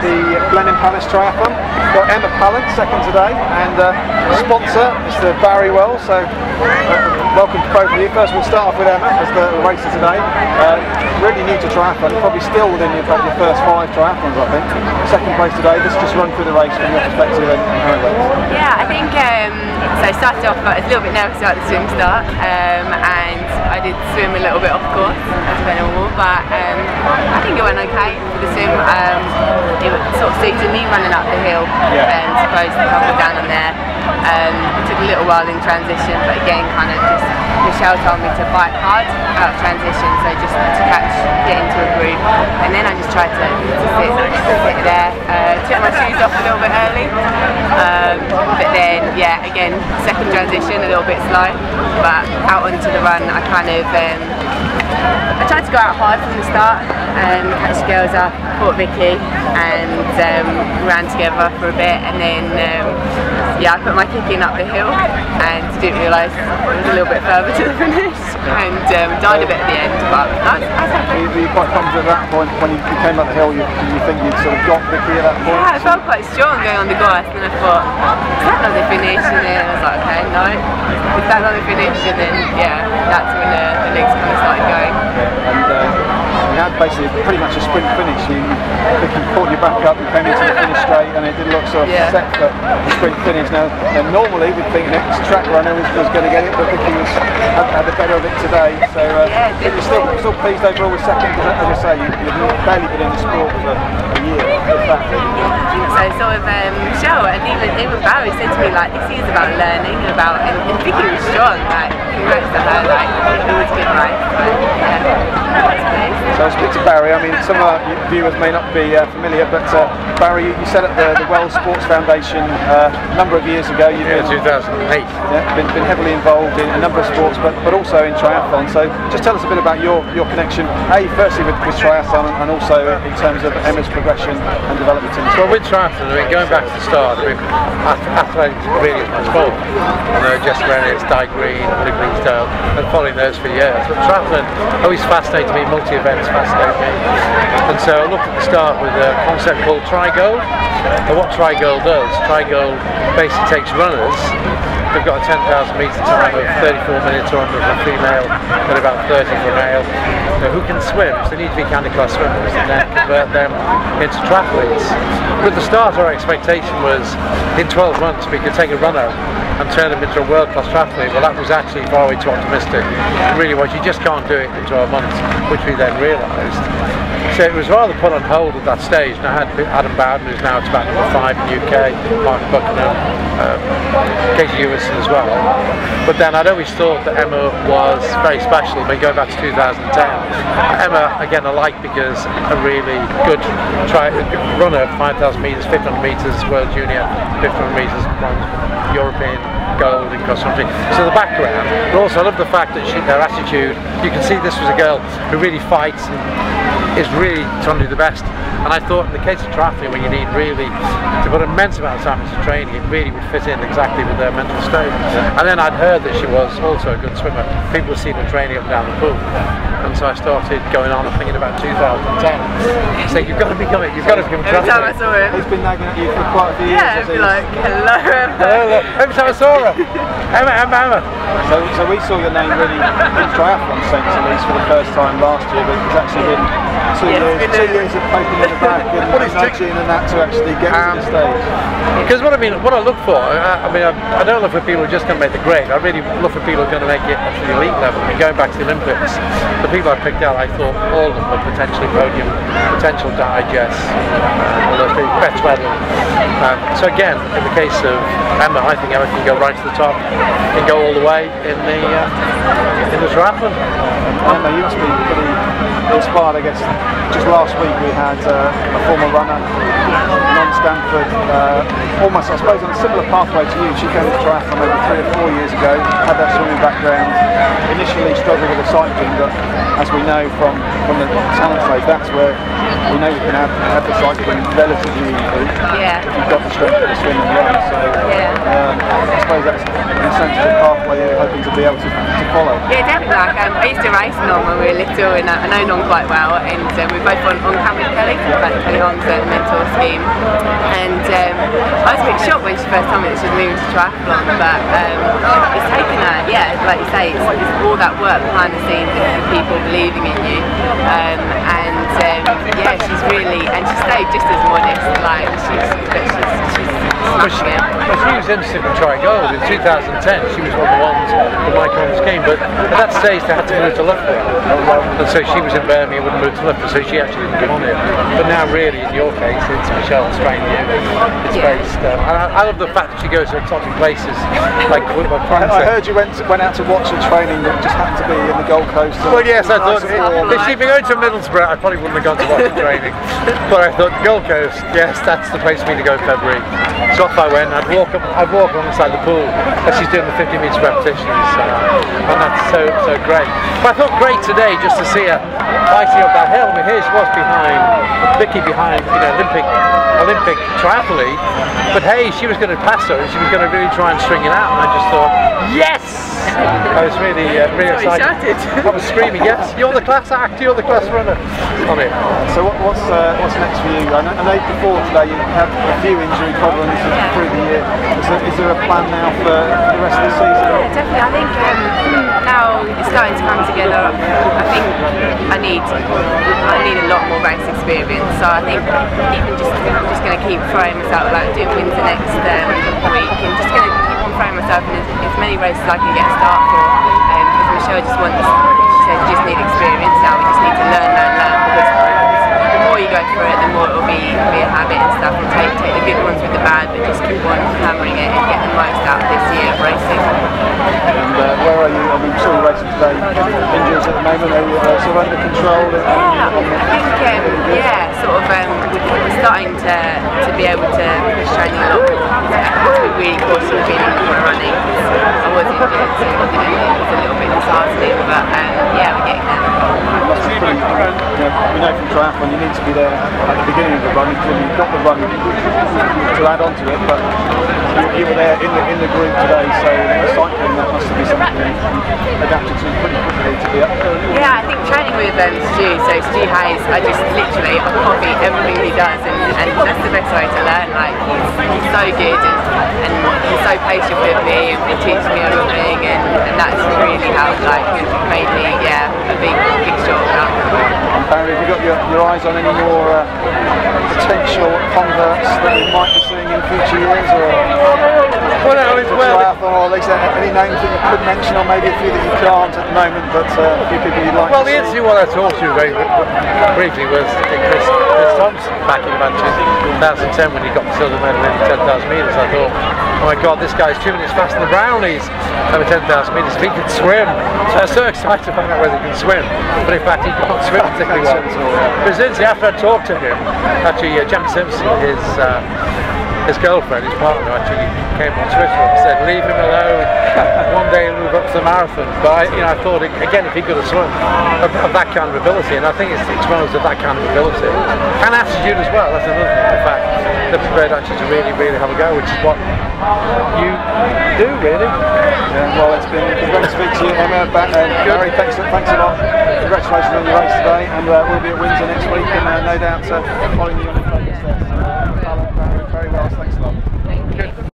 the Blenheim Palace Triathlon. Got Emma Pallant second today, and sponsor is the Barrie Well. So welcome to both of you. First, we'll start off with Emma as the racer today. Really new to triathlon, probably still within your first 5 triathlons, I think. Second place today. Let's just run through the race from your perspective and how it went. Yeah, I think so. I started off, I was a little bit nervous about the swim start, and I did swim a little bit off course as per normal, but I think it went okay for the swim. It sort of suited me running up the hill, and supposed to couple down on there. It took a little while in transition, but again, kind of just Michelle told me to bike hard out of transition, so just to get into a groove, and then I just tried to sit there. Took my shoes off a little bit early, but then again, second transition a little bit slow, but out onto the run I kind of I tried to go out hard from the start and catch the girls up, caught Vicky, and ran together for a bit, and then I put my kick in up the hill and didn't realise it was a little bit further to the finish, and died a bit at the end, but I was happy. Were you quite confident at that point when you came up the hill? Did you think you'd sort of got Vicky at that point? Yeah, I felt quite strong going on the grass, and I thought, is that not the finish? And then I was like, okay, no, is that not the finish? And then that's when the legs kind of started going. We had basically pretty much a sprint finish. Vicky caught you back up, you came into the finish straight, and it didn't look sort of set for the sprint finish. Now, normally we'd think the next track runner was going to get it, but Vicky had the better of it today. So you're still pleased overall with second, because as I say, you've barely been in the sport for a year, if that. So sort of Michelle and even Barrie said to me, like, this is about learning, and Vicky was strong, like, congrats to her, like, it was good, right? So I'll speak to Barrie. I mean, some of our viewers may not be familiar, but Barrie, you set up the Well Sports Foundation a number of years ago. You've been 2008. Been heavily involved in a number of sports, but also in triathlon. So just tell us a bit about your connection, firstly with triathlon, and also in terms of Emma's progression and development in the sport. Well, with triathlon, I mean, going back to the start, I mean, athletics really is my sport. You know, Jess Rennes, Di Green, Willie Greensdale, and following those for years. But triathlon always fascinated me, multi-events fascinate me. And so I looked at the start with a concept called Tri-Goal. And what Tri-Goal does, Tri-Goal basically takes runners. They've got a 10,000 metre time of 34 minutes or under for a female, and about 30 for a male. Who can swim, so they need to be candy class swimmers, and then convert them into triathletes. But at the start, our expectation was in 12 months we could take a runner and turn them into a world-class triathlete. Well, that was actually far way too optimistic. It really was. You just can't do it in 12 months, which we then realised. So it was rather put on hold at that stage. And I had Adam Bowden, who's now it's about number 5 in the UK, Mark Buckingham, Katie Hewison as well. But then I'd always thought that Emma was very special. I mean, going back to 2010, Emma again I like because a really good runner, 5,000 metres, 500 metres, World Junior, 500 metres, European gold in cross country. So the background, but also I love the fact that her attitude. You can see this was a girl who really fights and is really trying to do the best. And I thought in the case of triathlon, when you need really to put an immense amount of time into training, it really would fit in exactly with their mental state. And then I'd heard that she was also a good swimmer. People had seen her training up and down the pool. And so I started going on and thinking about 2010. So you've got to become a triathlete. Every time I saw him, he's been nagging at you for quite a few years. Yeah, I'd be like, hello Emma. Hello. Every time I saw her, Emma. So we saw your name really in triathlon sense, at least for the first time last year, but it's actually been 2 years of poking in the back and nudging and that to actually get to the stage. Because what I look for, I don't look for people who are just going to make the grade. I really look for people who are going to make it to the elite level. I mean, going back to the Olympics, the people I picked out, I thought all of them were potentially podium, potential digest, best medal. So again, in the case of Emma, I think Emma can go right to the top, can go all the way in the triathlon. Emma, you must be pretty inspired, I guess. Just last week we had a former runner, non-Stanford, almost I suppose on a similar pathway to you. She came to triathlon maybe 3 or 4 years ago, had that swimming background, initially struggled with the cycling, but as we know from the talent stage, that's where we know you can have the cycling relatively easily. Yeah. If you've got the strength for the swim and run. So I suppose that's an essential pathway you're hoping to be able to follow. Yeah, definitely. I used to race Norm when we were little, and I know on quite well, and we're both on camp with Kelly, Kelly Holmes, the mentor scheme. And I was a bit shocked when she first told me that she was moving to triathlon, but it's taken her, yeah, like you say, it's all that work behind the scenes and people believing in you. Yeah, she's really, and she stayed just as modest, like she's smashing it. Well, she was instant to try gold in 2010. She was one of the ones that Mike Holmes came, but at that stage they had to move to Loughborough, and so she was in Birmingham, wouldn't move to Loughborough, so she actually didn't come on it. But now, really, in your case, it's Michelle training you. It's based. I love the fact that she goes to exotic places, like I heard you went out to watch her training, that just happened to be in the Gold Coast. Well, yes, I thought if she'd been going to Middlesbrough, I probably wouldn't have gone to watch her training. But I thought Gold Coast, yes, that's the place for me to go in February. So off I went. I'd walk on the side of the pool as she's doing the 50 metres repetitions, and that's so great. But I thought great today just to see her fighting up that hill. I mean, here she was behind Vicky, behind Olympic triathlete, but hey, she was going to pass her and she was going to really try and string it out, and I just thought, yes! I was really excited. I was screaming, yes, you're the class act, you're the class runner on it. So what's next for you? I know before today you had a few injury problems through the year. Is there a plan now for the rest of the season? Yeah, definitely. I think now it's starting to come together. I think I need a lot more race experience. So I think even I'm just going to keep throwing myself, like doing Windsor next week, and just going to keep on throwing myself in as many races as I can get a start for. Because Michelle just wants, she says, you just need experience now. We just need to learn. Because the more you go through it, the more it will be a habit and stuff. And take the good ones with the bad, but just keep on hammering it and get the most out of this year of racing. And where are you? I mean, sure you're racing today. Injuries at the moment, are you sort of under control? I think, we're starting to be able to push training a lot more. We're really cautious of being more running. I was injured, so it was a little bit disheartening, but yeah, we're getting there. We know from triathlon you need to be there at the beginning of the run. You've got the run to add on to it, but you were there in the group today, so the cycling, that must be something you adapted to pretty quickly to be up there. Yeah, I think training with Stu, so Stu Hayes, I just literally copy everything he does, and that's the best way to learn. Like he's so good, and he's so patient with me and teaches me everything, and that's really helped. Like made me a big shortcut. Barrie, have you got your eyes on any more potential converts that we might be seeing in future years, or triathlon, or at least any names that you could mention, or maybe a few that you can't at the moment, but a few people you'd like Well, to the see? interesting one I talked to very briefly was Chris Thompson back in about 2010 when he got the silver medal in 10,000 metres. I thought, oh my God, this guy's 2 minutes faster than the Brownies over 10,000 metres. If he can swim, so I was so excited to find out whether he can swim, but in fact he can't swim particularly well. But after I talked to him, actually Jan Simpson, his girlfriend, his partner, actually came on Twitter and said, leave him alone, one day he'll move up to the marathon. But I thought, again, if he could have swum of that kind of ability, and I think it's exposed of that kind of ability, and attitude as well, that's another thing, the fact they're prepared actually to really, really have a go, which is what you do, really. Yeah, well, it's been great to speak to you, Emma. Barrie, thanks a lot. Congratulations on your race today, and we'll be at Windsor next week, and no doubt following you on